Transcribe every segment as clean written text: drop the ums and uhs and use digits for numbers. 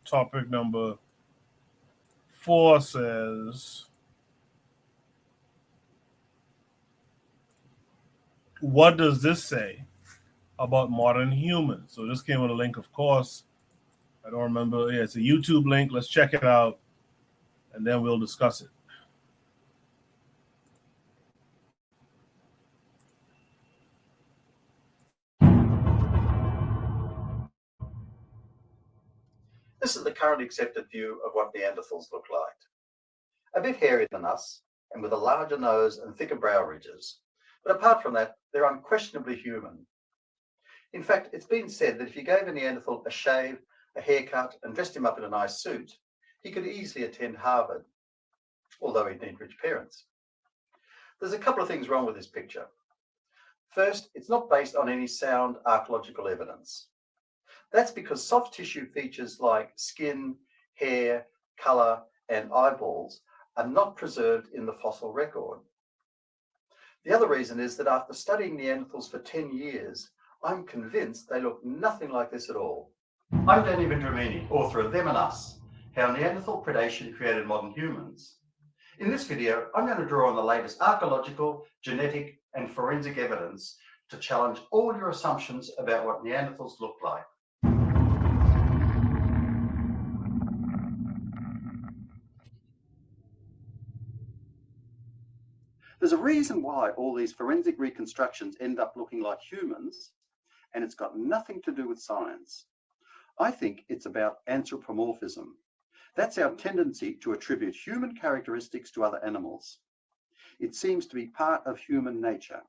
Topic number 4 says, what does this say about modern humans? So this came with a link, of course. I don't remember. Yeah, it's a YouTube link. Let's check it out, and then we'll discuss it. This is the currently accepted view of what Neanderthals look like. A bit hairier than us, and with a larger nose and thicker brow ridges. But apart from that, they're unquestionably human. In fact, it's been said that if you gave a Neanderthal a shave, a haircut, and dressed him up in a nice suit, he could easily attend Harvard, although he'd need rich parents. There's a couple of things wrong with this picture. First, it's not based on any sound archaeological evidence. That's because soft tissue features like skin, hair, colour, and eyeballs are not preserved in the fossil record. The other reason is that after studying Neanderthals for 10 years, I'm convinced they look nothing like this at all. I'm Danny Vendramini, author of Them and Us, How Neanderthal Predation Created Modern Humans. In this video, I'm going to draw on the latest archaeological, genetic, and forensic evidence to challenge all your assumptions about what Neanderthals look like. There's a reason why all these forensic reconstructions end up looking like humans, and it's got nothing to do with science. I think it's about anthropomorphism. That's our tendency to attribute human characteristics to other animals. It seems to be part of human nature.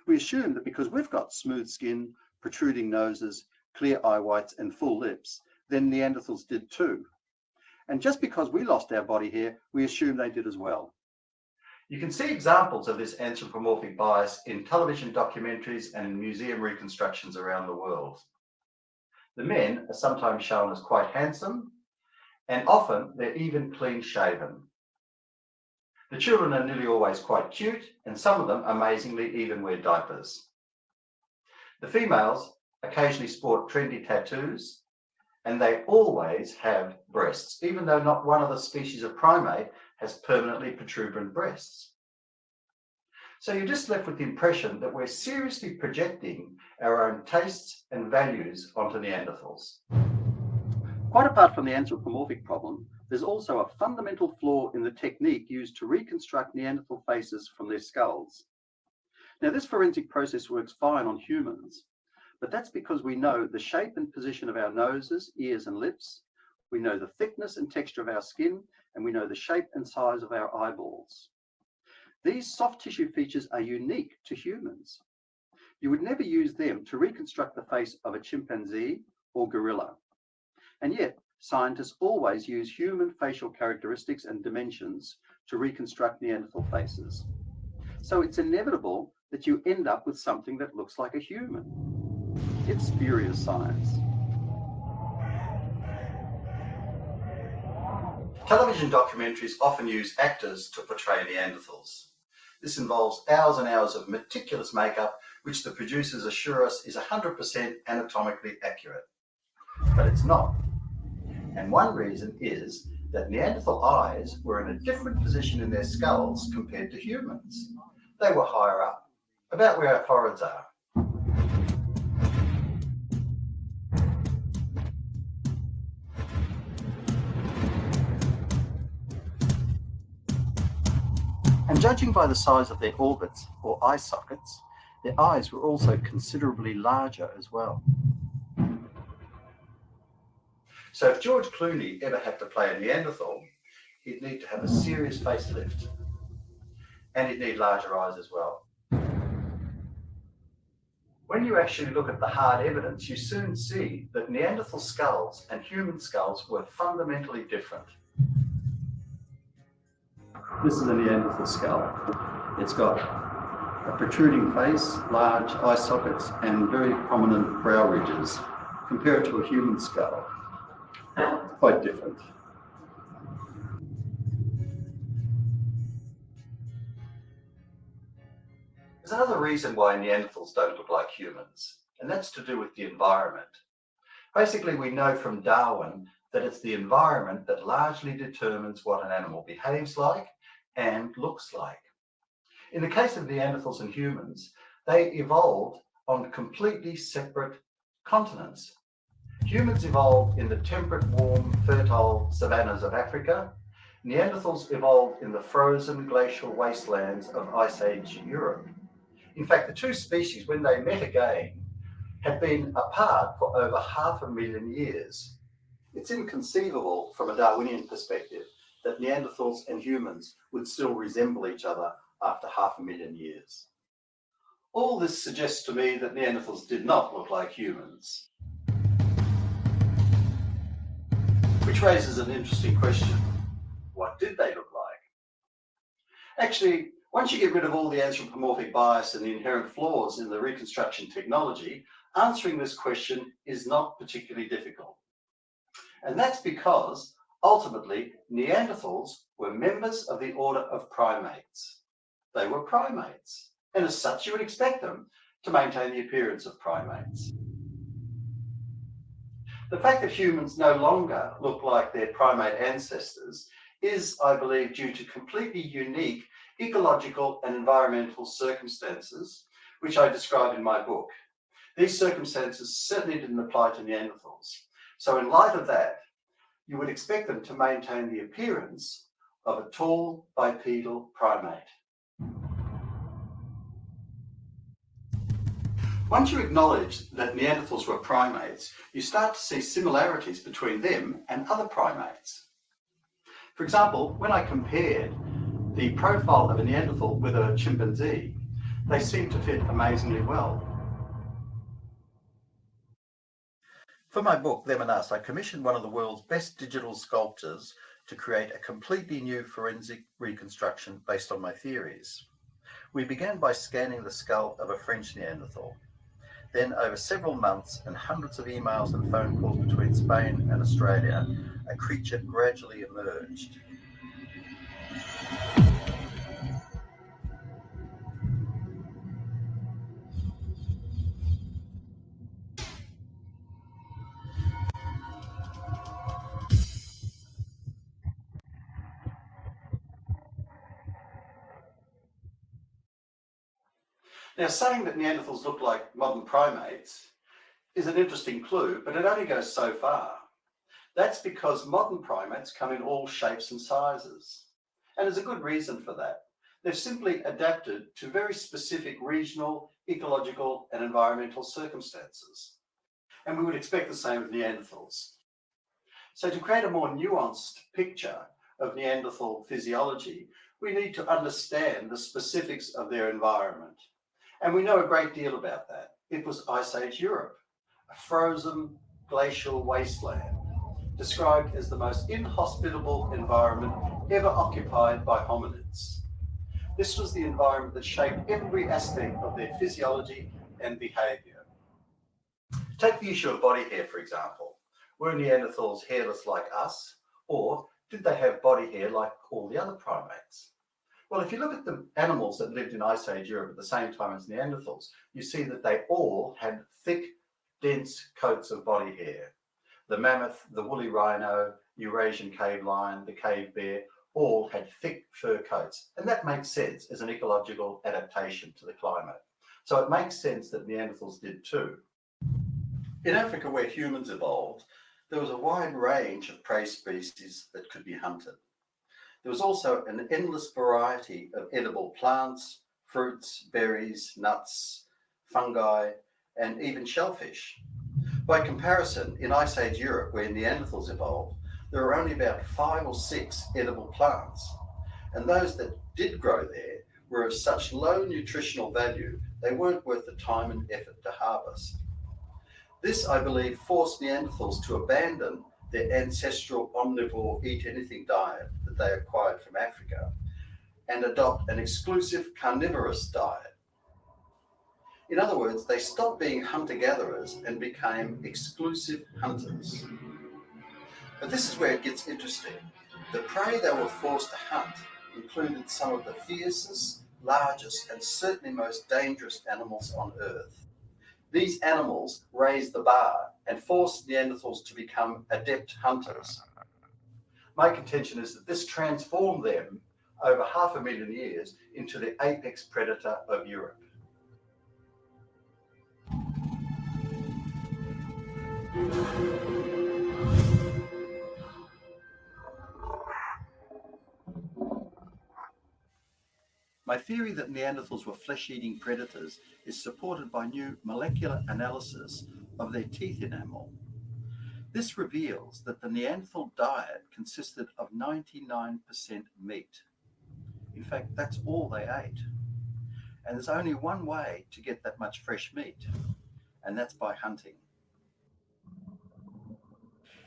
We assume that because we've got smooth skin, protruding noses, clear eye whites, and full lips, then Neanderthals did too. And just because we lost our body hair, we assume they did as well. You can see examples of this anthropomorphic bias in television documentaries and in museum reconstructions around the world. The men are sometimes shown as quite handsome, and often they're even clean shaven. The children are nearly always quite cute, and some of them amazingly even wear diapers. The females occasionally sport trendy tattoos, and they always have breasts, even though not one of the species of primate has permanently protuberant breasts. So you're just left with the impression that we're seriously projecting our own tastes and values onto Neanderthals. Quite apart from the anthropomorphic problem, there's also a fundamental flaw in the technique used to reconstruct Neanderthal faces from their skulls. Now, this forensic process works fine on humans, but that's because we know the shape and position of our noses, ears, and lips. We know the thickness and texture of our skin, and we know the shape and size of our eyeballs. These soft tissue features are unique to humans. You would never use them to reconstruct the face of a chimpanzee or gorilla. And yet, scientists always use human facial characteristics and dimensions to reconstruct Neanderthal faces. So it's inevitable that you end up with something that looks like a human. It's spurious science. Television documentaries often use actors to portray Neanderthals. This involves hours and hours of meticulous makeup, which the producers assure us is 100% anatomically accurate. But it's not. And one reason is that Neanderthal eyes were in a different position in their skulls compared to humans. They were higher up, about where our foreheads are. And judging by the size of their orbits or eye sockets, their eyes were also considerably larger as well. So if George Clooney ever had to play a Neanderthal, he'd need to have a serious facelift. And he'd need larger eyes as well. When you actually look at the hard evidence, you soon see that Neanderthal skulls and human skulls were fundamentally different. This is a Neanderthal skull. It's got a protruding face, large eye sockets, and very prominent brow ridges. Compare it to a human skull. It's quite different. There's another reason why Neanderthals don't look like humans, and that's to do with the environment. Basically, we know from Darwin that it's the environment that largely determines what an animal behaves like and looks like. In the case of Neanderthals and humans, they evolved on completely separate continents. Humans evolved in the temperate, warm, fertile savannas of Africa. Neanderthals evolved in the frozen glacial wastelands of Ice Age Europe. In fact, the two species, when they met again, had been apart for over 500,000 years. It's inconceivable from a Darwinian perspective that Neanderthals and humans would still resemble each other after 500,000 years. All this suggests to me that Neanderthals did not look like humans. Which raises an interesting question. What did they look like? Actually, once you get rid of all the anthropomorphic bias and the inherent flaws in the reconstruction technology, answering this question is not particularly difficult. And that's because, ultimately, Neanderthals were members of the order of primates. They were primates, and as such, you would expect them to maintain the appearance of primates. The fact that humans no longer look like their primate ancestors is, I believe, due to completely unique ecological and environmental circumstances, which I describe in my book. These circumstances certainly didn't apply to Neanderthals. So in light of that, you would expect them to maintain the appearance of a tall bipedal primate. Once you acknowledge that Neanderthals were primates, you start to see similarities between them and other primates. For example, when I compared the profile of a Neanderthal with a chimpanzee, they seem to fit amazingly well. For my book, Them and Us, I commissioned one of the world's best digital sculptors to create a completely new forensic reconstruction based on my theories. We began by scanning the skull of a French Neanderthal. Then, over several months and hundreds of emails and phone calls between Spain and Australia, a creature gradually emerged. Now, saying that Neanderthals look like modern primates is an interesting clue, but it only goes so far. That's because modern primates come in all shapes and sizes. And there's a good reason for that. They've simply adapted to very specific regional, ecological, and environmental circumstances. And we would expect the same of Neanderthals. So to create a more nuanced picture of Neanderthal physiology, we need to understand the specifics of their environment. And we know a great deal about that. It was Ice Age Europe, a frozen glacial wasteland, described as the most inhospitable environment ever occupied by hominids. This was the environment that shaped every aspect of their physiology and behavior. Take the issue of body hair, for example. Were Neanderthals hairless like us, or did they have body hair like all the other primates? Well, if you look at the animals that lived in Ice Age Europe at the same time as Neanderthals, you see that they all had thick, dense coats of body hair. The mammoth, the woolly rhino, Eurasian cave lion, the cave bear, all had thick fur coats. And that makes sense as an ecological adaptation to the climate. So it makes sense that Neanderthals did too. In Africa, where humans evolved, there was a wide range of prey species that could be hunted. There was also an endless variety of edible plants, fruits, berries, nuts, fungi, and even shellfish. By comparison, in Ice Age Europe, where Neanderthals evolved, there were only about 5 or 6 edible plants. And those that did grow there were of such low nutritional value, they weren't worth the time and effort to harvest. This, I believe, forced Neanderthals to abandon their ancestral omnivore eat-anything diet that they acquired from Africa and adopt an exclusive carnivorous diet. In other words, they stopped being hunter-gatherers and became exclusive hunters. But this is where it gets interesting. The prey they were forced to hunt included some of the fiercest, largest, and certainly most dangerous animals on Earth. These animals raised the bar and forced Neanderthals to become adept hunters. My contention is that this transformed them over 500,000 years into the apex predator of Europe. My theory that Neanderthals were flesh-eating predators is supported by new molecular analysis of their teeth enamel. This reveals that the Neanderthal diet consisted of 99% meat. In fact, that's all they ate. And there's only one way to get that much fresh meat, and that's by hunting.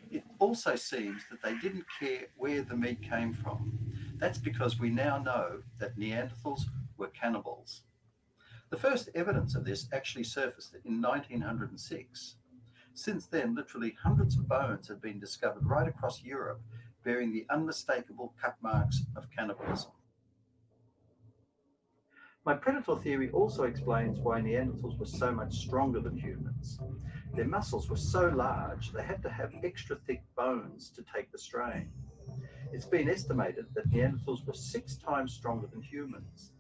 It also seems that they didn't care where the meat came from. That's because we now know that Neanderthals were cannibals. The first evidence of this actually surfaced in 1906. Since then, literally hundreds of bones have been discovered right across Europe, bearing the unmistakable cut marks of cannibalism. My predator theory also explains why Neanderthals were so much stronger than humans. Their muscles were so large, they had to have extra thick bones to take the strain. It's been estimated that Neanderthals were 6 times stronger than humans.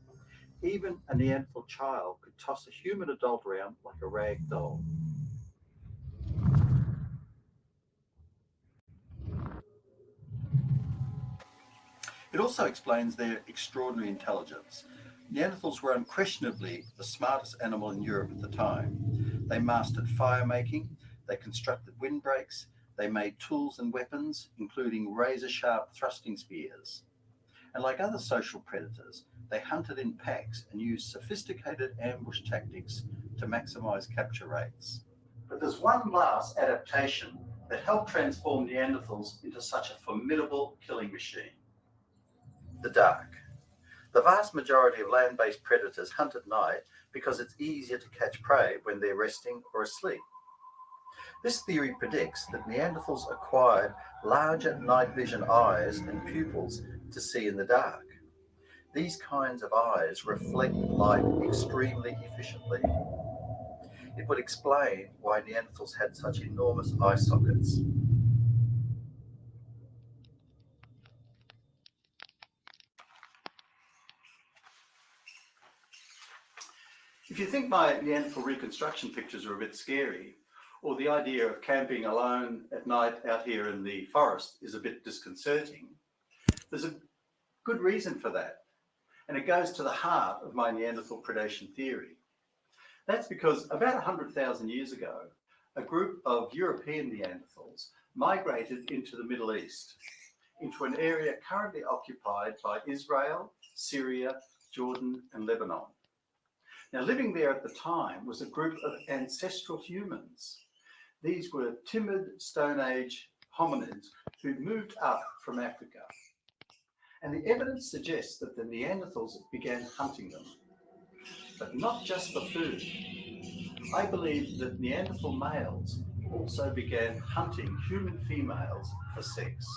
Even a Neanderthal child could toss a human adult around like a rag doll. It also explains their extraordinary intelligence. Neanderthals were unquestionably the smartest animal in Europe at the time. They mastered fire making, they constructed windbreaks, they made tools and weapons, including razor-sharp thrusting spears. And like other social predators, they hunted in packs and used sophisticated ambush tactics to maximize capture rates. But there's one last adaptation that helped transform Neanderthals into such a formidable killing machine: the dark. The vast majority of land-based predators hunt at night because it's easier to catch prey when they're resting or asleep. This theory predicts that Neanderthals acquired larger night vision eyes and pupils to see in the dark. These kinds of eyes reflect light extremely efficiently. It would explain why Neanderthals had such enormous eye sockets. If you think my Neanderthal reconstruction pictures are a bit scary, or the idea of camping alone at night out here in the forest is a bit disconcerting, there's a good reason for that, and it goes to the heart of my Neanderthal predation theory. That's because about 100,000 years ago, a group of European Neanderthals migrated into the Middle East, into an area currently occupied by Israel, Syria, Jordan, and Lebanon. Now, living there at the time was a group of ancestral humans. These were timid Stone Age hominids who'd moved up from Africa. And the evidence suggests that the Neanderthals began hunting them, but not just for food. I believe that Neanderthal males also began hunting human females for sex.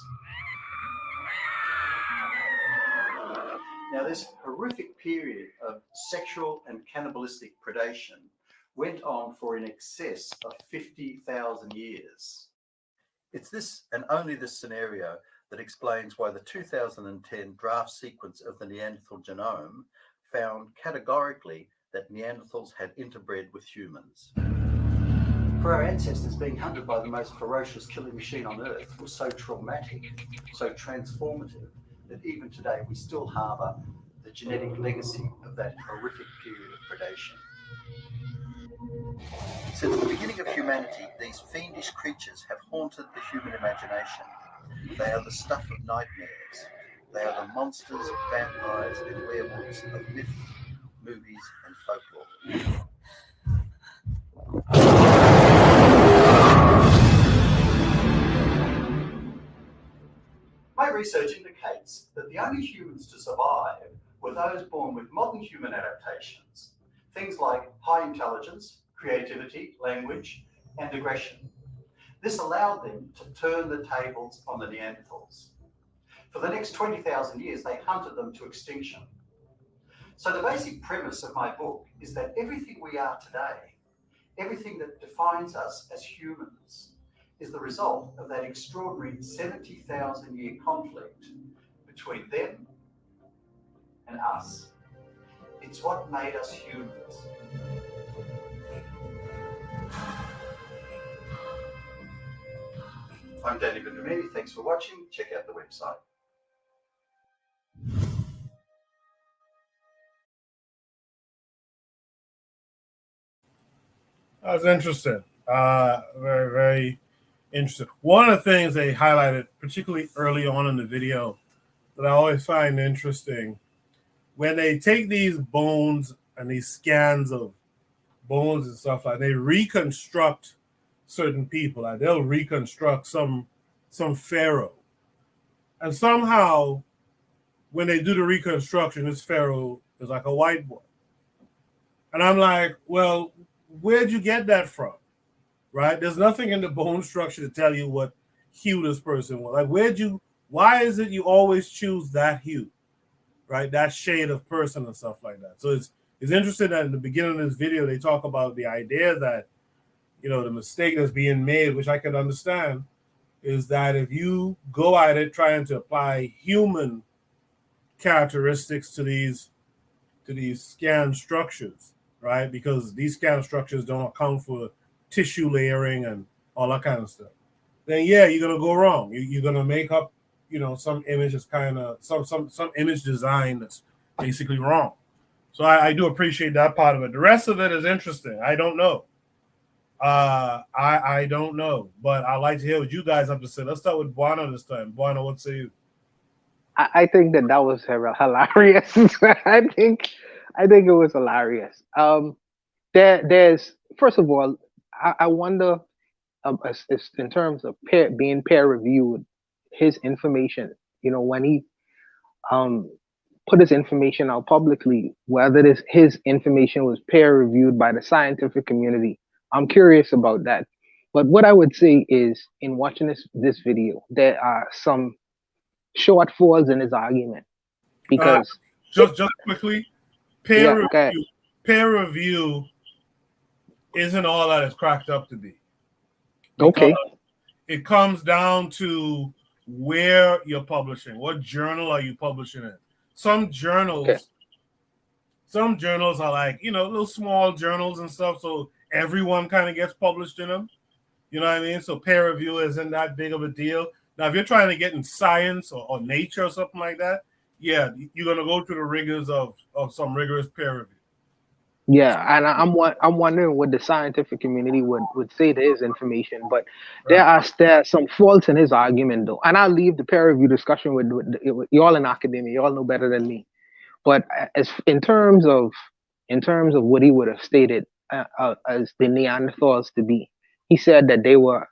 Now, this horrific period of sexual and cannibalistic predation went on for in excess of 50,000 years. It's this and only this scenario that explains why the 2010 draft sequence of the Neanderthal genome found categorically that Neanderthals had interbred with humans. For our ancestors, being hunted by the most ferocious killing machine on Earth was so traumatic, so transformative, that even today we still harbour the genetic legacy of that horrific period of predation. Since the beginning of humanity, these fiendish creatures have haunted the human imagination. They are the stuff of nightmares. They are the monsters, vampires, and werewolves of myth, movies, and folklore. My research indicates that the only humans to survive were those born with modern human adaptations, things like high intelligence, creativity, language, and aggression. This allowed them to turn the tables on the Neanderthals. For the next 20,000 years, they hunted them to extinction. So the basic premise of my book is that everything we are today Everything that defines us as humans is the result of that extraordinary 70,000-year conflict between them and us. It's what made us humans. I'm Danny Vendramini. Thanks for watching. Check out the website. That's interesting. Very, very interesting. One of the things they highlighted, particularly early on in the video, that I always find interesting, when they take these bones and these scans of bones and stuff like, they reconstruct certain people. Like they'll reconstruct some pharaoh, and somehow when they do the reconstruction, this pharaoh is like a white boy, and I'm like, well, where'd you get that from? Right? There's nothing in the bone structure to tell you what hue this person was. Like, why is it you always choose that hue, right? That shade of person and stuff like that. So it's interesting that in the beginning of this video, they talk about the idea that, the mistake that's being made, which I can understand, is that if you go at it trying to apply human characteristics to these scan structures, right? Because these scan structures don't account for tissue layering and all that kind of stuff, then yeah, you're gonna go wrong. You're gonna make up, some image is kind of some image design that's basically wrong. So I do appreciate that part of it. The rest of it is interesting. I don't know. I don't know, but I'd like to hear what you guys have to say. Let's start with Buana this time. Buana, what say you? I think that was hilarious. I think it was hilarious. There's first of all, I wonder, in terms of being peer reviewed, his information. When he put his information out publicly, whether his information was peer reviewed by the scientific community. I'm curious about that. But what I would say is, in watching this video, there are some shortfalls in his argument, because just quickly, peer yeah, review isn't all that it's cracked up to be. Okay. It comes down to where you're publishing. What journal are you publishing in? Some journals are like, little small journals and stuff, so everyone kind of gets published in them. You know what I mean? So peer review isn't that big of a deal. Now, if you're trying to get in Science or Nature or something like that, yeah, you're going to go through the rigors of some rigorous peer review. Yeah, and I'm wondering what the scientific community would say to his information, but there are some faults in his argument, though. And I'll leave the peer review discussion with y'all in academia. Y'all know better than me. But as in terms of what he would have stated as the Neanderthals to be, he said that they were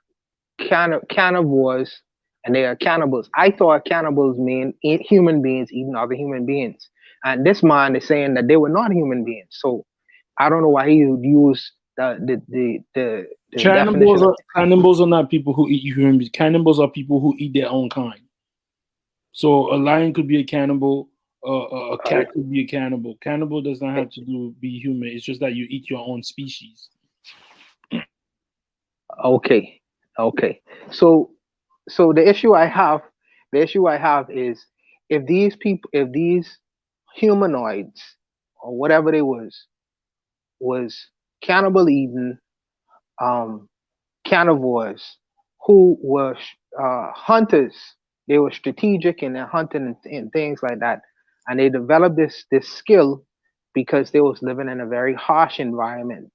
carnivores and they are cannibals. I thought cannibals mean human beings eating other human beings, and this man is saying that they were not human beings. So I don't know why he would use the cannibals are not people who eat human beings. Cannibals are people who eat their own kind. So a lion could be a cannibal. A cat could be a cannibal. Cannibal does not have to be human. It's just that you eat your own species. Okay. So the issue I have is, if these humanoids or whatever they was cannibal eating carnivores who were hunters. They were strategic in their hunting and things like that, and they developed this skill because they was living in a very harsh environment.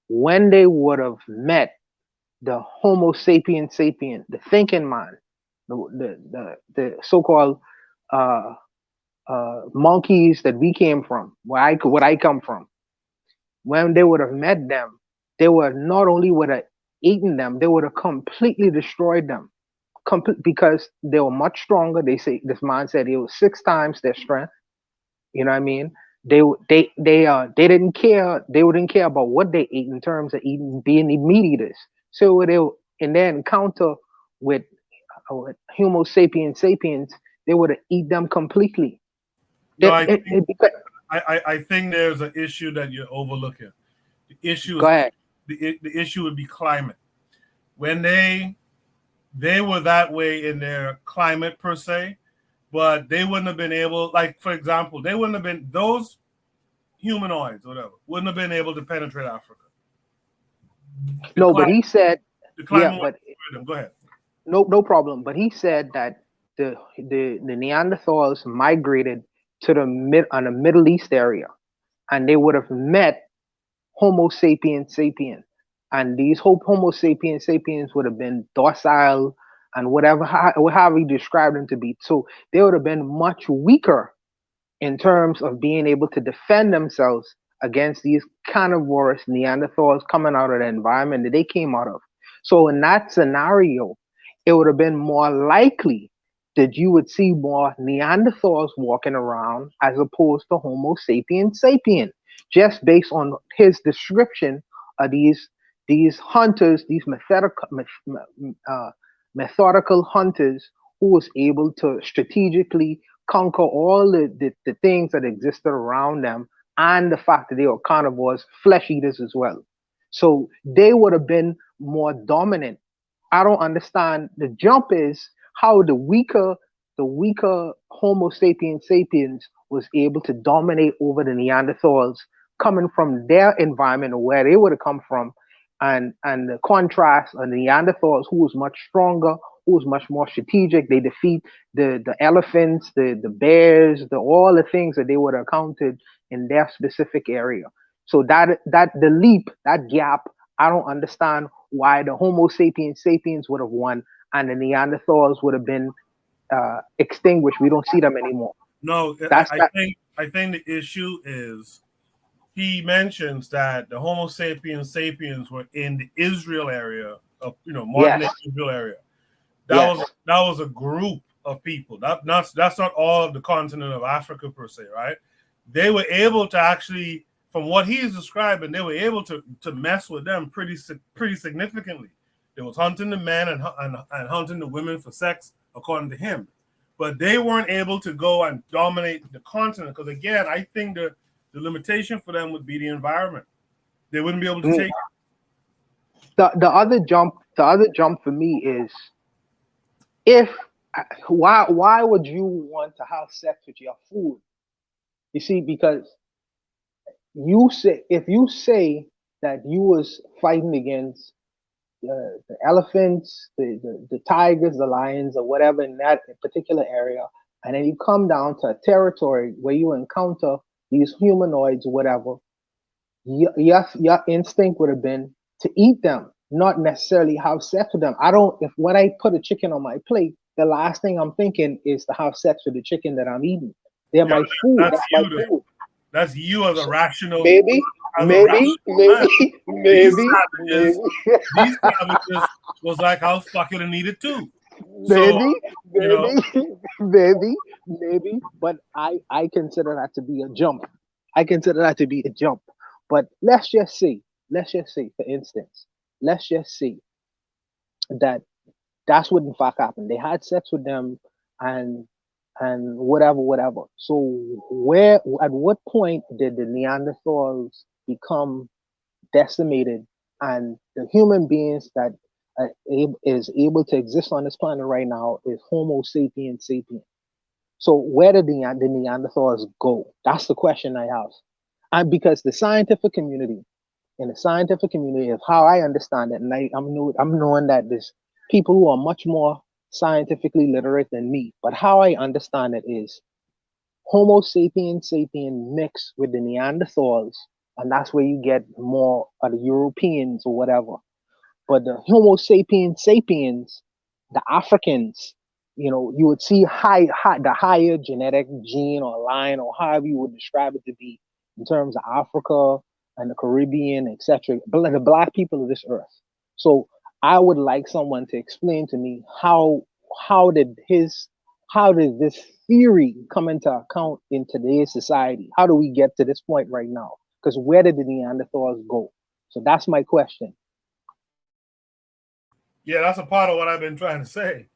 When they would have met the Homo sapiens sapien, the thinking man, the so-called monkeys that we came from, where I come from, when they would have met them, they would not only would have eaten them, they would have completely destroyed them, because they were much stronger. They say, this man said, it was 6 times their strength. You know what I mean? They didn't care. They wouldn't care about what they ate in terms of being meat eaters. So in their encounter with Homo sapiens sapiens, they would have eat them completely. No, I think there's an issue that you're overlooking. The issue Go is ahead. the issue would be climate. When they were that way in their climate per se, but they wouldn't have been able, like for example, they wouldn't have been those humanoids, whatever, wouldn't have been able to penetrate Africa. No, but he said, the yeah, climate. but Go ahead. no problem. But he said that the Neanderthals migrated to the Middle East area, and they would have met Homo sapiens sapiens, and these Homo sapiens sapiens would have been docile and whatever however he described them to be. So they would have been much weaker in terms of being able to defend themselves against these carnivorous Neanderthals coming out of the environment that they came out of. So in that scenario, it would have been more likely that you would see more Neanderthals walking around as opposed to Homo sapiens sapiens, just based on his description of these hunters, these methodical hunters who was able to strategically conquer all the things that existed around them, and the fact that they were carnivores, flesh eaters as well. So they would have been more dominant. I don't understand. The jump is how the weaker Homo sapiens sapiens was able to dominate over the Neanderthals coming from their environment or where they would have come from, and the contrast of the Neanderthals, who was much stronger, who was much more strategic. They defeat the elephants, the bears, all the things that they would have counted in their specific area. So that the leap, that gap, I don't understand why the Homo sapiens sapiens would have won and the Neanderthals would have been extinguished. We don't see them anymore. No, That's I that. think the issue is he mentions that the Homo sapiens sapiens were in the Israel area of modern Yes. Israel area. Yes. That was a group of people. That's not all of the continent of Africa per se, right? They were able to actually, from what he's describing, they were able to mess with them pretty significantly. They was hunting the men and hunting the women for sex, according to him. But they weren't able to go and dominate the continent because, again, I think the limitation for them would be the environment. They wouldn't be able to take The other jump for me is, if why would you want to have sex with your food? You see, because if you say that you was fighting against the elephants, the tigers, the lions, or whatever in that particular area, and then you come down to a territory where you encounter these humanoids or whatever, your instinct would have been to eat them, not necessarily have sex with them. If when I put a chicken on my plate, the last thing I'm thinking is to have sex with the chicken that I'm eating. They're my food. That's my food. That's you as a rational. Maybe. Man. These savages was like, I'll fuck it and eat it too. Maybe. But I consider that to be a jump. But let's just say, for instance, let's just say that that's what in fact happened. They had sex with them and whatever. So at what point did the Neanderthals become decimated, and the human beings that is able to exist on this planet right now is Homo sapiens sapiens? So where did the Neanderthals go? That's the question I have. And because the scientific community, is how I understand it, and I'm knowing that there's people who are much more scientifically literate than me, but how I understand it is Homo sapiens sapiens mixed with the Neanderthals, and that's where you get more of the Europeans or whatever. But the Homo sapiens sapiens, the Africans, you would see the higher genetic gene or line, or however you would describe it to be, in terms of Africa and the Caribbean, etc. The black people of this earth. So I would like someone to explain to me how did this theory come into account in today's society? How do we get to this point right now? Because where did the Neanderthals go? So that's my question. Yeah, that's a part of what I've been trying to say.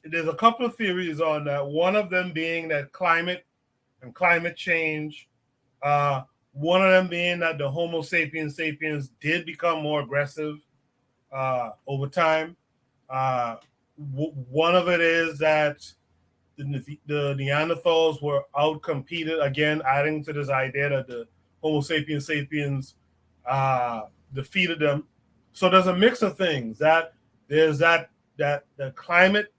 There's a couple of theories on that. One of them being that climate and climate change One of them being that the Homo sapiens sapiens did become more aggressive over time. One of it is that the Neanderthals were outcompeted, again, adding to this idea that the Homo sapiens sapiens defeated them. So there's a mix of things. That there's that the climate,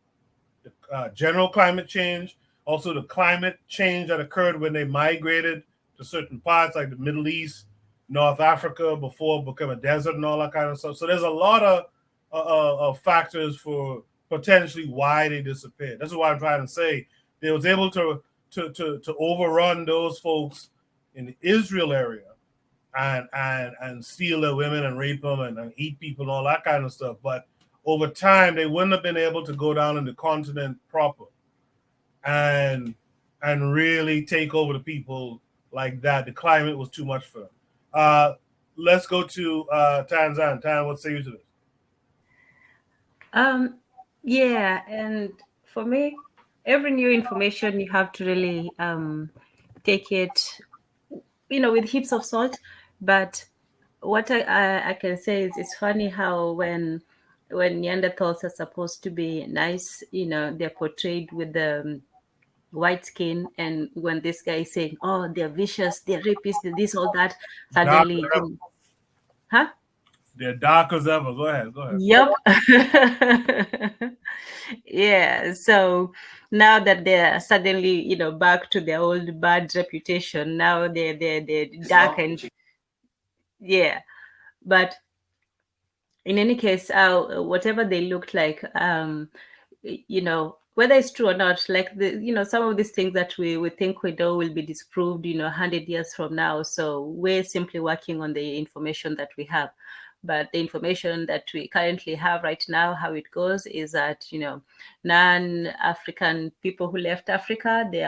general climate change, also the climate change that occurred when they migrated to certain parts like the Middle East, North Africa, before it became a desert and all that kind of stuff. So there's a lot of factors for potentially why they disappeared. That's what I'm trying to say. They was able to overrun those folks in the Israel area and steal their women and rape them and eat people and all that kind of stuff. But over time, they wouldn't have been able to go down in the continent proper and really take over the people like that. The climate was too much for them. Let's go to Tanzan. Tan, what say you to this? Yeah, and for me, every new information you have to really take it, with heaps of salt. But what I can say is it's funny how when Neanderthals are supposed to be nice, they're portrayed with the white skin, and when this guy is saying, "Oh, they're vicious, they're rapists, they're this, all that," suddenly, huh? They're dark as ever. Go ahead. Yep. Yeah. So now that they're suddenly, back to their old bad reputation, now they're dark and yeah. But in any case, whatever they looked like, whether it's true or not, like some of these things that we think we know will be disproved, 100 years from now. So we're simply working on the information that we have. But the information that we currently have right now, how it goes is that, non-African people who left Africa, they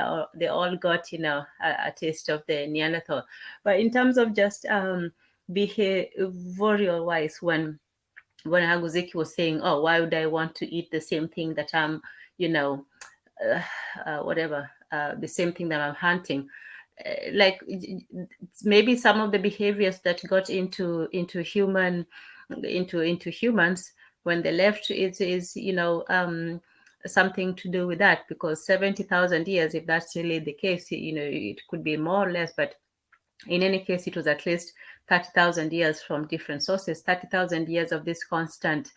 all got, a taste of the Neanderthal. But in terms of just behavioral wise, when Aguziki was saying, "Oh, why would I want to eat the same thing that I'm, the same thing that I'm hunting?" Like maybe some of the behaviors that got into humans when they left is something to do with that, because 70,000 years, if that's really the case, it could be more or less, but in any case, it was at least 30,000 years from different sources, 30,000 years of this constant,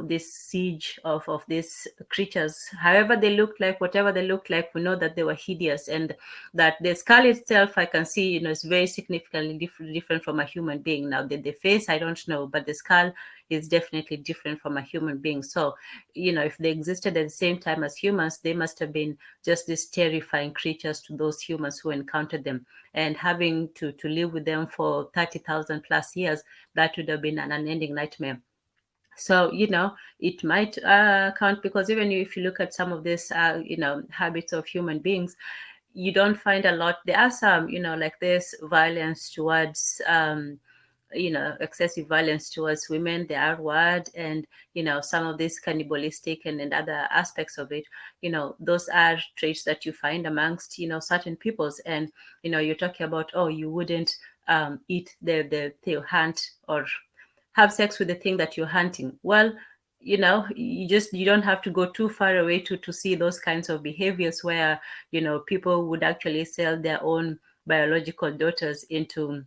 this siege of these creatures. However they looked like, whatever they looked like, we know that they were hideous, and that the skull itself, I can see, is very significantly different from a human being. Now, the face, I don't know, but the skull is definitely different from a human being. So, if they existed at the same time as humans, they must have been just these terrifying creatures to those humans who encountered them. And having to live with them for 30,000 plus years, that would have been an unending nightmare. So, it might count, because even if you look at some of these, habits of human beings, you don't find a lot. There are some, like this violence towards, excessive violence towards women, the R word, and, some of this cannibalistic and other aspects of it, those are traits that you find amongst, certain peoples. And, you're talking about, oh, you wouldn't eat the hunt or have sex with the thing that you're hunting. Well, you don't have to go too far away to see those kinds of behaviors where, people would actually sell their own biological daughters into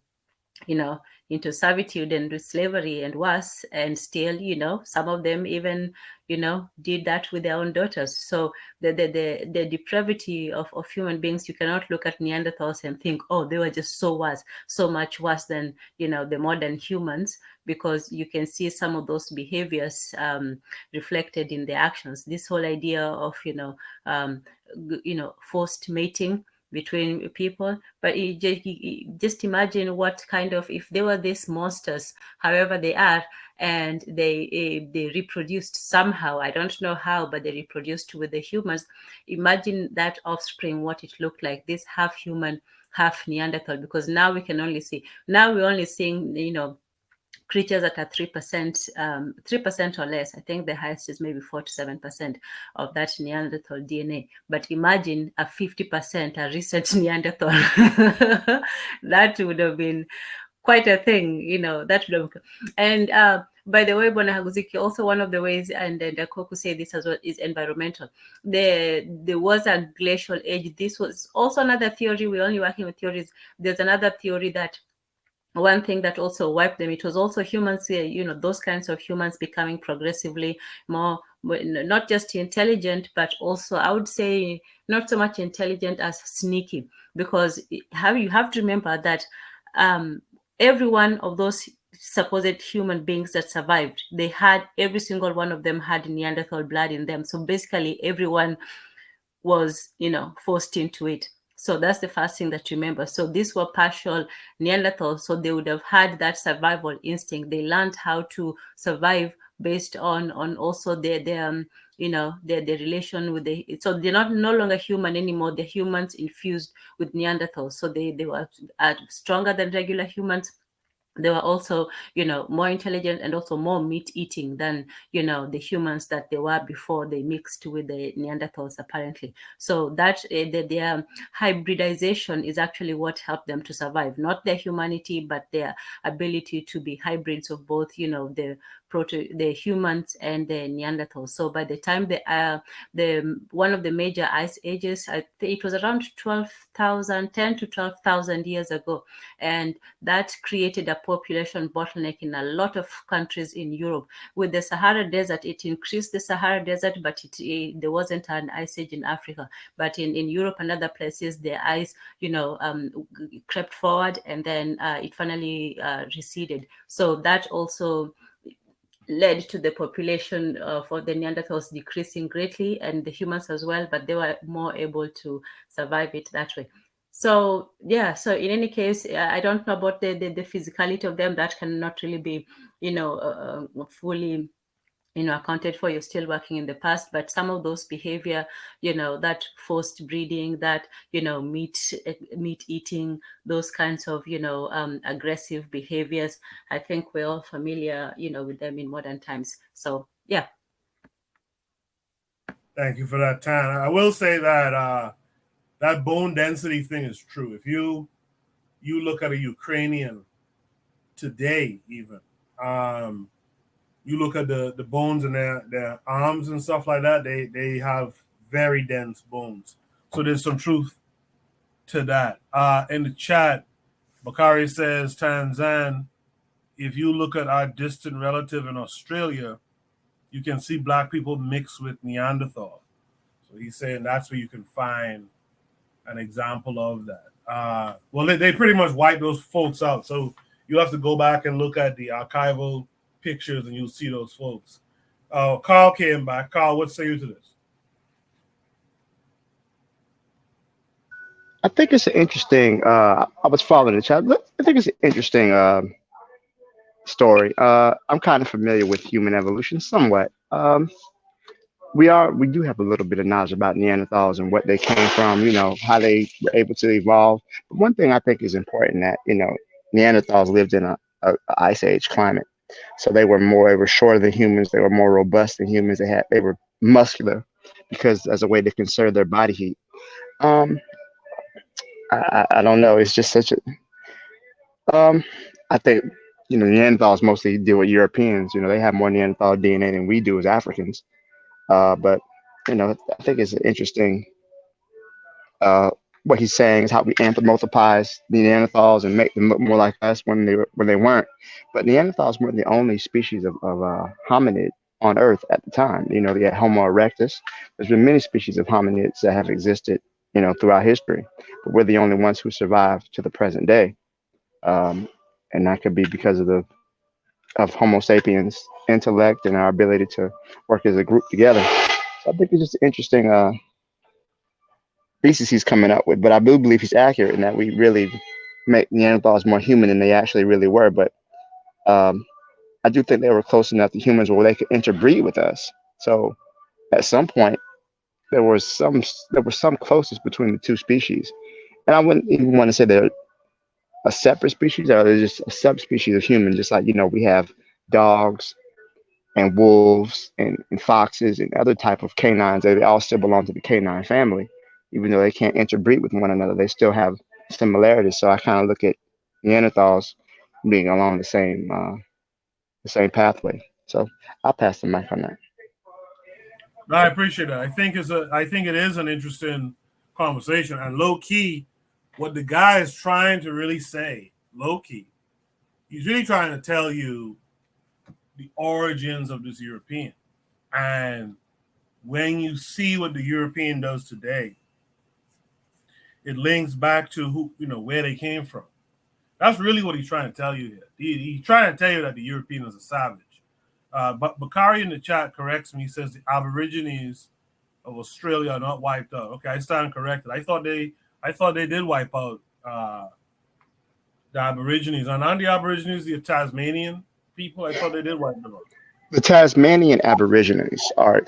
servitude and slavery and worse, and still, some of them even, did that with their own daughters. So the depravity of human beings, you cannot look at Neanderthals and think, oh, they were just so much worse than, the modern humans, because you can see some of those behaviors reflected in their actions. This whole idea of, forced mating between people. But you just imagine what kind of, if they were these monsters, however they are, and they reproduced somehow, I don't know how, but they reproduced with the humans. Imagine that offspring, what it looked like, this half human, half Neanderthal, because now we're only seeing, creatures that are 3% or less. I think the highest is maybe 4 to 7% of that Neanderthal DNA. But imagine a 50%, a recent Neanderthal. That would have been quite a thing, that would have. And by the way, Bonahaguziki, also one of the ways, and Koku say this as well, is environmental. There was a glacial age. This was also another theory. We're only working with theories. There's another theory that one thing that also wiped them, it was also humans, those kinds of humans becoming progressively more, not just intelligent, but also, I would say, not so much intelligent as sneaky, because you have to remember that every one of those supposed human beings that survived, every single one of them had Neanderthal blood in them. So basically everyone was, forced into it. So that's the first thing that you remember. So these were partial Neanderthals. So they would have had that survival instinct. They learned how to survive based on also their relation with so they're no longer human anymore. They're humans infused with Neanderthals. So they were stronger than regular humans. They were also, more intelligent and also more meat eating than, the humans that they were before they mixed with the Neanderthals, apparently. So that their hybridization is actually what helped them to survive, not their humanity, but their ability to be hybrids of both, the humans and the Neanderthals. So by the time one of the major ice ages, I think it was around 10 to 12,000 years ago, and that created a population bottleneck in a lot of countries in Europe. With the Sahara Desert, it increased the Sahara Desert, but there wasn't an ice age in Africa. But in Europe and other places, the ice, crept forward, and then it finally receded. So that also led to the population for the Neanderthals decreasing greatly, and the humans as well, but they were more able to survive it that way. So yeah, so in any case, I don't know about the physicality of them. That cannot really be, fully, accounted for. You're still working in the past, but some of those behavior, that forced breeding, that, meat eating, those kinds of, aggressive behaviors, I think we're all familiar, with them in modern times. So yeah. Thank you for that, Tan. I will say that that bone density thing is true. If you look at a Ukrainian today, even you look at the bones in their arms and stuff like that, they have very dense bones. So there's some truth to that. In the chat, Bakari says, Tanzan, if you look at our distant relative in Australia, you can see black people mixed with Neanderthal. So he's saying that's where you can find an example of that. Well, they pretty much wiped those folks out. So you have to go back and look at the archival pictures and you'll see those folks. Carl came back. Carl, what say you to this? I think it's an interesting. I was following the chat. I think it's an interesting story. I'm kind of familiar with human evolution somewhat. We do have a little bit of knowledge about Neanderthals and what they came from. How they were able to evolve. But one thing I think is important that Neanderthals lived in a ice age climate, so they were shorter than humans. They were more robust than humans. They were muscular because as a way to conserve their body heat. I don't know. It's just such a. I think Neanderthals mostly deal with Europeans. They have more Neanderthal DNA than we do as Africans. But I think it's interesting. What he's saying is how we anthropomorphize the Neanderthals and make them look more like us when they weren't. But Neanderthals weren't the only species of hominid on Earth at the time. They had Homo erectus. There's been many species of hominids that have existed, throughout history, but we're the only ones who survived to the present day. And that could be because of Homo sapiens intellect and our ability to work as a group together. So I think it's just an interesting thesis he's coming up with, but I do believe he's accurate in that we really make Neanderthals more human than they actually really were. But I do think they were close enough to humans where they could interbreed with us. So at some point, there was some closeness between the two species, and I wouldn't even want to say they're a separate species, or they're just a subspecies of human, just like we have dogs and wolves and foxes and other type of canines. They all still belong to the canine family, even though they can't interbreed with one another. They still have similarities. So I kind of look at Neanderthals being along the same pathway. So I'll pass the mic on that. No, I appreciate that. I think it is an interesting conversation, and low key, what the guy is trying to really say, low key, he's really trying to tell you the origins of this European. And when you see what the European does today, it links back to where they came from. That's really what he's trying to tell you here. He's trying to tell you that the European is a savage. But Bakari in the chat corrects me. He says the Aborigines of Australia are not wiped out. Okay, I stand corrected. I thought they did wipe out the Aborigines. And aren't the Aborigines the Tasmanian people? I thought they did wipe them out. The Tasmanian Aborigines are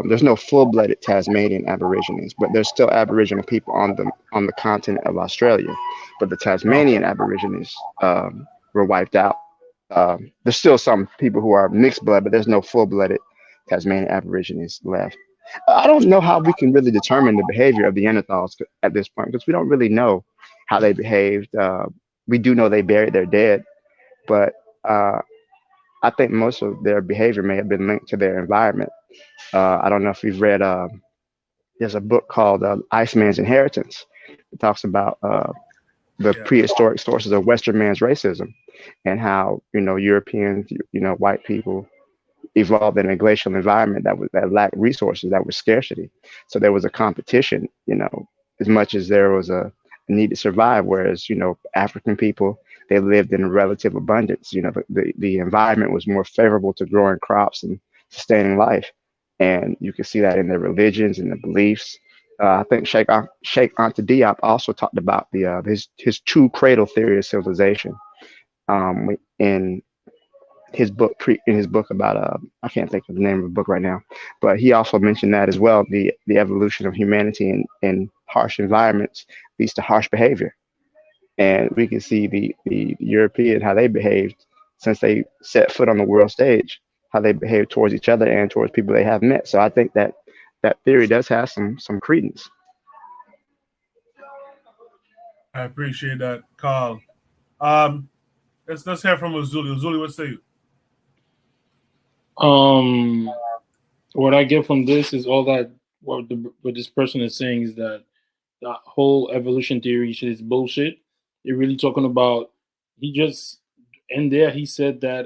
there's no full-blooded Tasmanian Aborigines, but there's still Aboriginal people on the continent of Australia. But the Tasmanian Aborigines were wiped out. There's still some people who are mixed blood, but there's no full-blooded Tasmanian Aborigines left. I don't know how we can really determine the behavior of the Neanderthals at this point, because we don't really know how they behaved. We do know they buried their dead, but I think most of their behavior may have been linked to their environment. I don't know if you've read, there's a book called Iceman's Inheritance. It talks about the prehistoric sources of Western man's racism and how, Europeans, white people evolved in a glacial environment that lacked resources, that was scarcity. So there was a competition, as much as there was a need to survive, whereas, African people, they lived in relative abundance. The environment was more favorable to growing crops and sustaining life. And you can see that in their religions and the beliefs. I think Sheikh Anta Diop also talked about his true cradle theory of civilization in his book about I can't think of the name of the book right now, but he also mentioned that as well. The evolution of humanity in harsh environments leads to harsh behavior. And we can see the European, how they behaved since they set foot on the world stage, how they behave towards each other and towards people they have met. So I think that theory does have some credence. I appreciate that, Carl. Let's hear from Uzuli. Uzuli, what say you? What I get from this is all that what this person is saying is that the whole evolution theory shit is bullshit. They're really talking about, he said that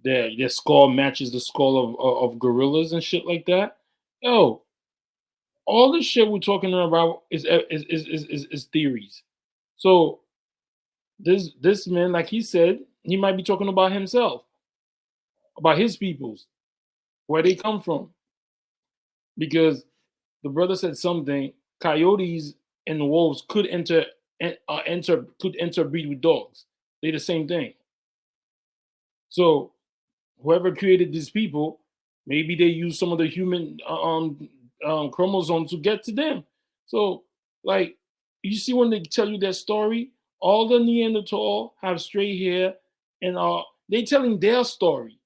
their skull matches the skull of gorillas and shit like that. Yo, all this shit we're talking about is theories. So this man, like he said, he might be talking about himself, about his peoples, where they come from. Because the brother said something, coyotes and wolves could interbreed with dogs. They're the same thing. So whoever created these people, maybe they use some of the human chromosomes to get to them. So, like, you see when they tell you that story, all the Neanderthal have straight hair, and they telling their story.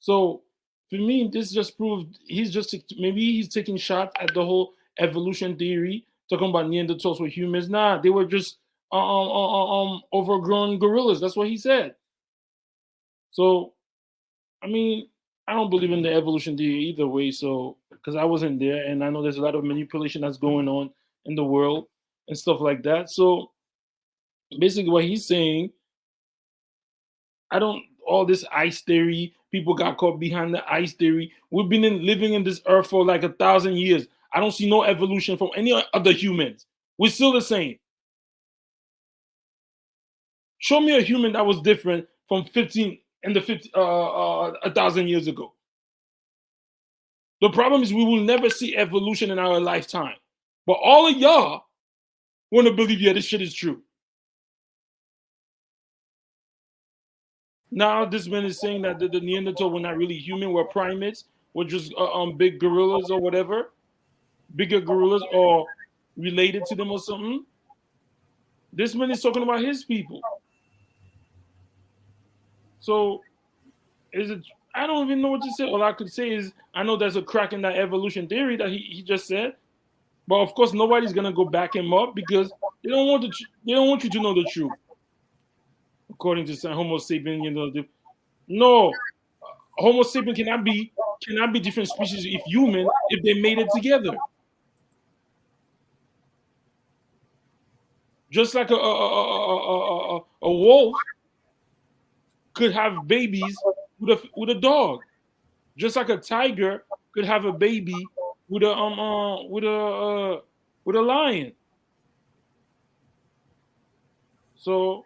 So for me, this just proved maybe he's taking shots at the whole evolution theory, talking about Neanderthals were humans. Nah, they were just overgrown gorillas. That's what he said. So, I mean, I don't believe in the evolution theory either way. So, because I wasn't there, and I know there's a lot of manipulation that's going on in the world and stuff like that. So, basically, what he's saying, all this ice theory, people got caught behind the ice theory. We've been living in this earth for like 1,000 years. I don't see no evolution from any other humans. We're still the same. Show me a human that was different from 1,000 years ago. The problem is we will never see evolution in our lifetime. But all of y'all want to believe, yeah, this shit is true. Now this man is saying that the Neanderthal were not really human, were primates, were just big gorillas or whatever, bigger gorillas, or related to them or something. This man is talking about his people. So is it? I don't even know what to say. All I could say is I know there's a crack in that evolution theory that he just said. But of course, nobody's gonna go back him up because they don't want they don't want you to know the truth. According to some Homo sapien, no, Homo sapien cannot be different species if human if they made it together. Just like a wolf could have babies with a dog, just like a tiger could have a baby with a lion. So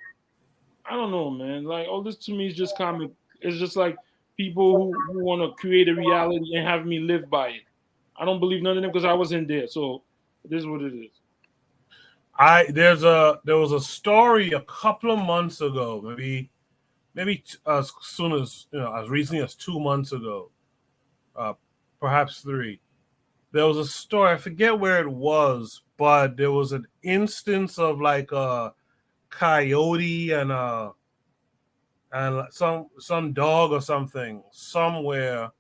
I don't know, man. Like all this to me is just comic. It's just like people who want to create a reality and have me live by it. I don't believe none of them because I wasn't there. So this is what it is. There was a story a couple of months ago, maybe as soon as as recently as 2 months ago, perhaps 3. There was a story, I forget where it was, but there was an instance of like a coyote and some dog or something somewhere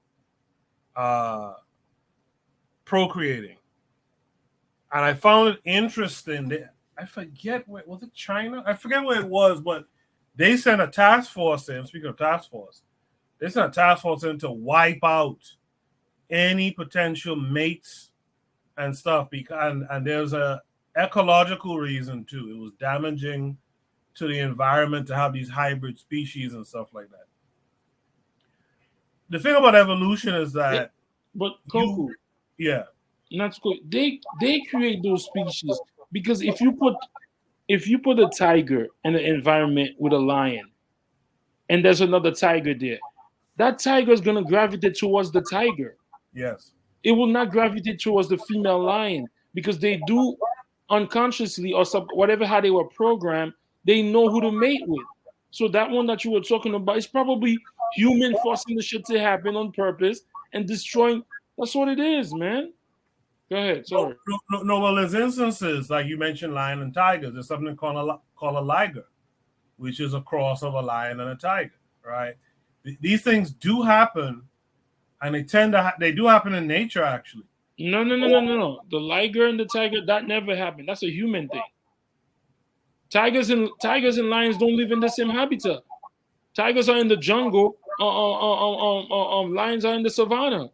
procreating. And I found it interesting that I forget where was it, China? I forget where it was, but they sent a task force in. Speaking of task force, they sent a task force in to wipe out any potential mates and stuff and there's a ecological reason too. It was damaging to the environment to have these hybrid species and stuff like that. The thing about evolution is that but Koku, not cool. They create those species because if you put a tiger in an environment with a lion and there's another tiger there, that tiger is going to gravitate towards the tiger. Yes. It will not gravitate towards the female lion because they do unconsciously or whatever how they were programmed, they know who to mate with. So that one that you were talking about is probably human forcing the shit to happen on purpose and destroying. That's what it is, man. Go ahead. Sorry. No, well, there's instances like you mentioned, lion and tigers. There's something called a liger, which is a cross of a lion and a tiger, right? These things do happen, and they do happen in nature, actually. No. The liger and the tiger, that never happened. That's a human thing. Tigers and lions don't live in the same habitat. Tigers are in the jungle. Lions are in the savannah.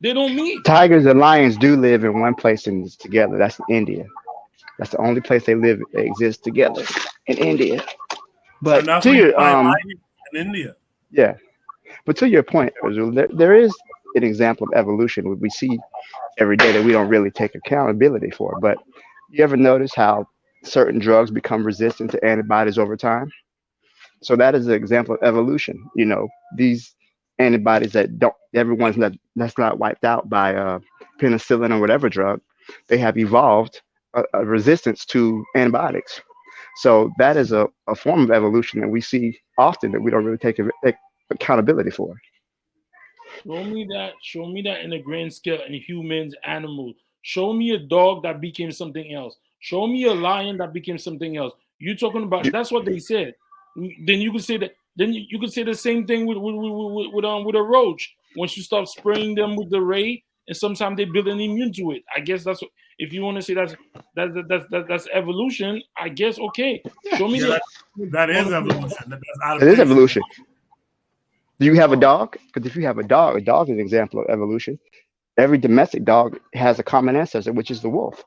They don't meet. Tigers and lions do live in one place and it's together. That's India. That's the only place they exist together in India. But to your in India. Yeah. But to your point, there is an example of evolution we see every day that we don't really take accountability for. But you ever notice how certain drugs become resistant to antibodies over time? So that is an example of evolution. These antibodies that's not wiped out by penicillin or whatever drug, they have evolved a resistance to antibiotics. So that is a form of evolution that we see often that we don't really take accountability for. Show me that in a grand scale in humans, animals. Show me a dog that became something else. Show me a lion that became something else. You talking about that's what they said. Then you could say that. Then you could say the same thing with a roach. Once you start spraying them with the ray, and sometimes they build an immune to it. I guess that's what, if you want to say that's evolution. I guess okay. Show me that is evolution. It is evolution. Do you have a dog? Because if you have a dog is an example of evolution. Every domestic dog has a common ancestor, which is the wolf.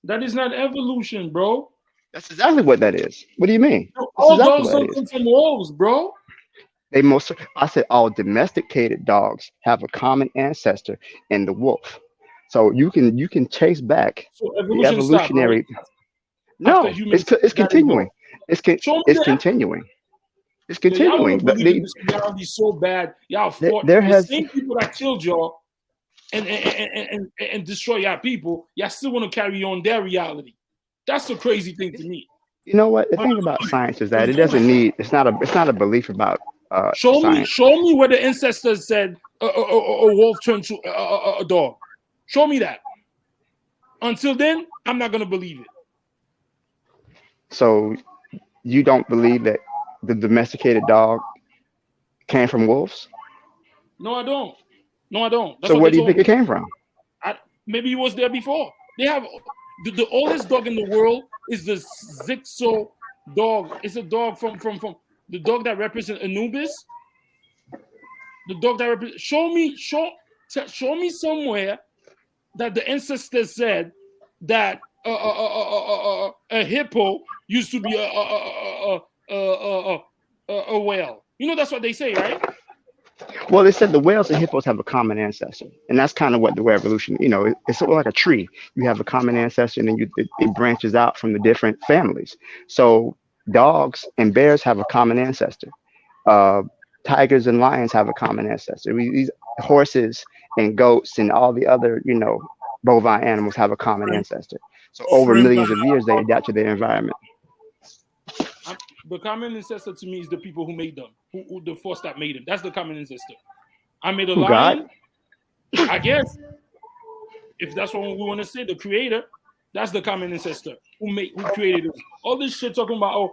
That is not evolution, bro. That's exactly what that is. What do you mean? All dogs don't come from wolves, bro. I said all domesticated dogs have a common ancestor in the wolf. So you can chase back the evolutionary. No, it's continuing. It's continuing. It's continuing. But y'all be so bad. Y'all fought the same people that killed y'all and destroy y'all people. Y'all still want to carry on their reality. That's the crazy thing to me. You know what? The thing about science is that it's not a belief about science. Show me where the ancestors said a wolf turned to a dog. Show me that. Until then, I'm not gonna believe it. So you don't believe that the domesticated dog came from wolves? No, I don't. No, I don't. That's So what where they do you told think me. it came from? Maybe he was there before. They have the oldest dog in the world is the Zixo dog. It's a dog from the dog that represents Anubis. The dog that represents. Show me somewhere that the ancestors said that a hippo used to be a whale. You know that's what they say, right? Well, they said the whales and hippos have a common ancestor, and that's kind of what the way evolution. It's sort of like a tree. You have a common ancestor, and then it branches out from the different families. So dogs and bears have a common ancestor. Uh, Tigers and lions have a common ancestor. These horses and goats and all the other, bovine animals have a common ancestor. So over Shrimp millions and of years, they adapt to their environment. The common ancestor to me is the people who made them, who the force that made them. That's the common ancestor. I made a Who, lion. God? I guess if that's what we want to say, the creator, that's the common ancestor who created it. All this shit talking about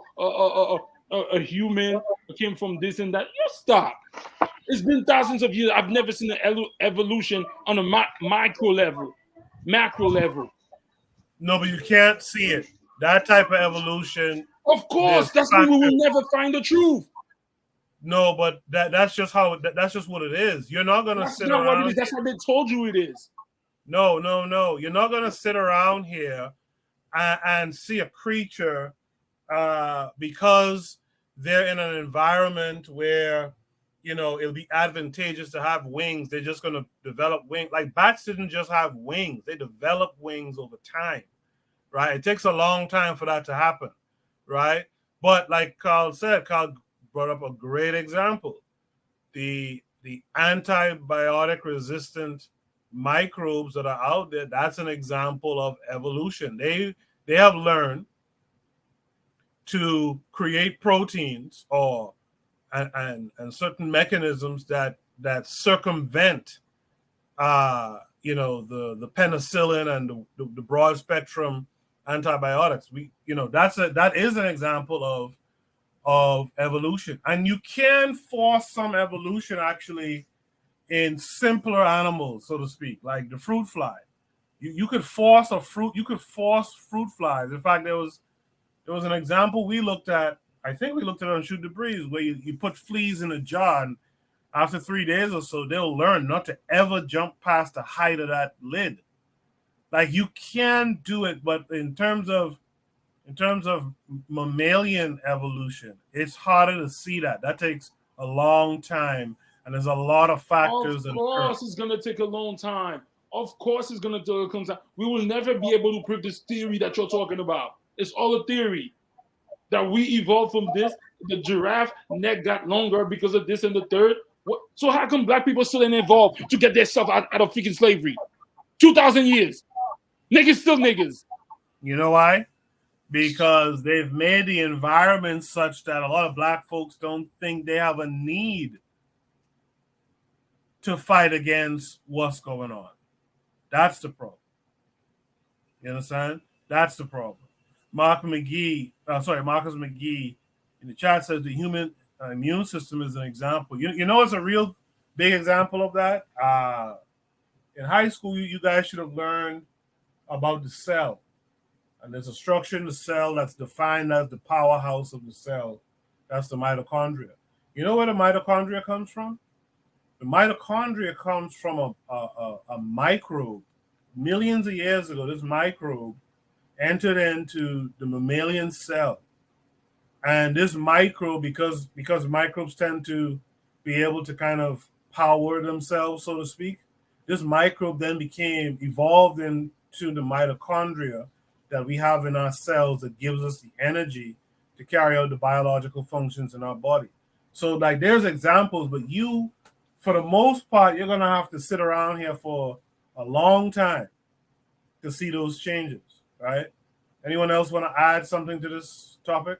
a human came from this and that. You stop. It's been thousands of years. I've never seen an evolution on a micro level, macro level. No, but you can't see it. That type of evolution. Of course, that's when we will never find the truth. No, but that's just that's just what it is. You're not gonna sit around. What it is. That's what they told you it is. No. You're not gonna sit around here and see a creature because they're in an environment where it'll be advantageous to have wings. They're just gonna develop wings. Like bats didn't just have wings; they develop wings over time, right? It takes a long time for that to happen, right? But like Carl said, Carl brought up a great example. The antibiotic resistant microbes that are out there, that's an example of evolution. They have learned to create proteins and certain mechanisms that circumvent the penicillin and the broad spectrum antibiotics. That is an example of evolution, and you can force some evolution actually in simpler animals, so to speak, like the fruit fly. You could force fruit flies. In fact, there was an example we looked at. I think we looked at it on Shoot the Breeze, where you put fleas in a jar, and after 3 days or so, they'll learn not to ever jump past the height of that lid. Like you can do it, but in terms of mammalian evolution, it's harder to see that. That takes a long time, and there's a lot of factors. Of course, it's going to take a long time. Of course, it's going to take a long time. We will never be able to prove this theory that you're talking about. It's all a theory that we evolved from this. The giraffe neck got longer because of this and the third. So how come black people still ain't evolved to get their stuff out of freaking slavery? 2,000 years. Niggas still niggas. You know why? Because they've made the environment such that a lot of black folks don't think they have a need to fight against what's going on. That's the problem. You understand? That's the problem. Marcus McGee in the chat says the human immune system is an example. You know, it's a real big example of that. In high school, you guys should have learned about the cell. And there's a structure in the cell that's defined as the powerhouse of the cell. That's the mitochondria. You know where the mitochondria comes from? The mitochondria comes from a microbe. Millions of years ago, this microbe entered into the mammalian cell. And this microbe, because microbes tend to be able to kind of power themselves, so to speak, this microbe then evolved into the mitochondria that we have in our cells that gives us the energy to carry out the biological functions in our body. So like there's examples, but you, for the most part, you're going to have to sit around here for a long time to see those changes, right? Anyone else want to add something to this topic?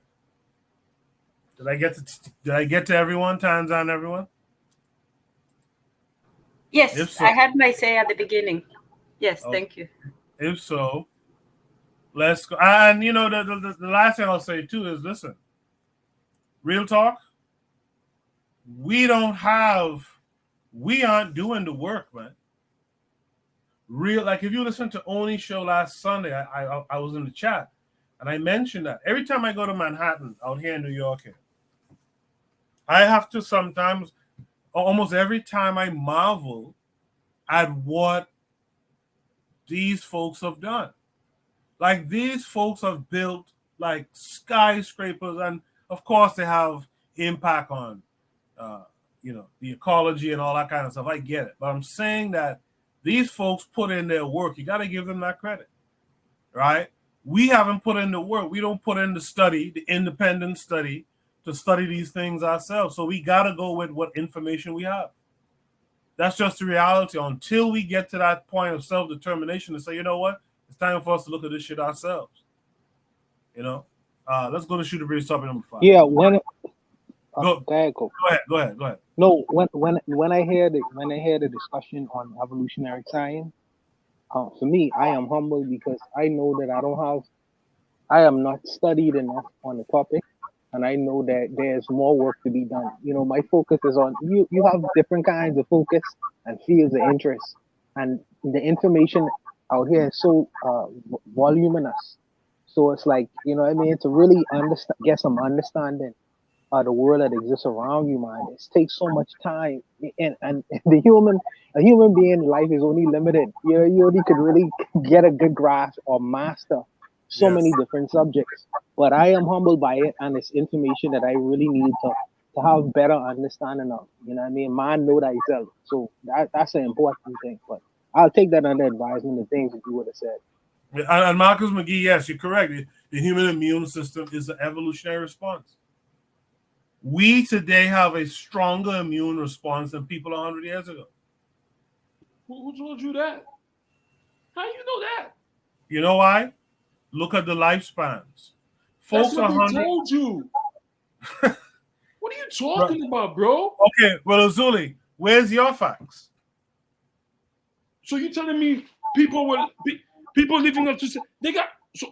Did I get to everyone? Time's on everyone? Yes, so, I had my say at the beginning. Yes, thank you. If so, let's go. And you know, the last thing I'll say too is, listen, real talk. We aren't doing the work, man. Like if you listen to Oni's show last Sunday, I was in the chat and I mentioned that every time I go to Manhattan out here in New York, I have to sometimes, almost every time, I marvel at what these folks have done. Like these folks have built like skyscrapers, and of course they have impact on the ecology and all that kind of stuff. I get it, but I'm saying that these folks put in their work. You got to give them that credit, right? We haven't put in the work. We don't put in the study, the independent study, to study these things ourselves. So we got to go with what information we have. That's just the reality. Until we get to that point of self-determination to say, you know what, it's time for us to look at this shit ourselves. Let's go to Shoot the Breeze topic number 5. Yeah, when Go ahead. No, when I hear the discussion on evolutionary science, for me, I am humble because I know that I am not studied enough on the topic, and I know that there's more work to be done. My focus is on you. You have different kinds of focus and fields of interest, and the information out here is so voluminous. So it's like, to really get some understanding the world that exists around you, man. It takes so much time, and a human being life is only limited. You only could really get a good grasp or master so many different subjects. But I am humbled by it, and it's information that I really need to have better understanding of. Man know thyself. So that's an important thing. But I'll take that under advisement, the things that you would have said. And Marcus McGee, yes, you're correct. The human immune system is an evolutionary response. We today have a stronger immune response than people 100 years ago. Who told you that? How do you know that? You know why? Look at the lifespans. Folks, that's what they told you. What are you talking about, bro? Okay, well, Azuli, where's your facts? So you're telling me people living up to say they got so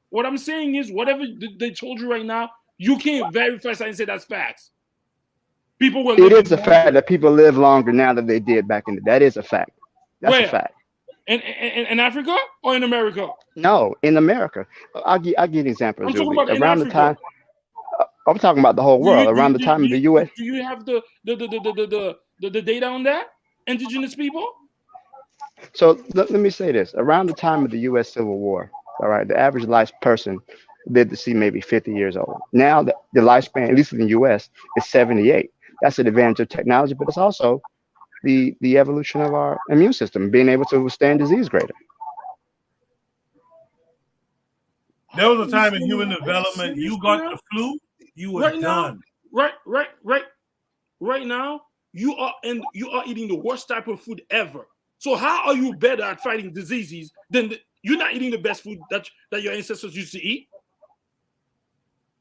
what I'm saying is whatever they told you right now, you can't verify and say that's facts. People were. It is a fact that people live longer now than they did back in the day. That is a fact. That's a fact. In Africa or in America? No, in America. I'll give you an example. I'm talking about around the time. I'm talking about the whole world. Around the time of the U.S. Do you have the data on that? Indigenous people. So let me say this. Around the time of the U.S. Civil War, all right, the average life person lived to see maybe 50 years old. Now the lifespan, at least in the U.S., is 78. That's an advantage of technology, but it's also the evolution of our immune system, being able to withstand disease greater. There was a time in human development, you got the flu, you were done. Right now, you are eating the worst type of food ever. So how are you better at fighting diseases than you're not eating the best food that your ancestors used to eat?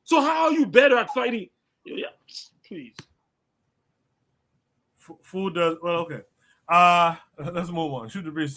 So how are you better at fighting? Yeah, please. Food does well. Okay, let's move on. Shoot the breeze.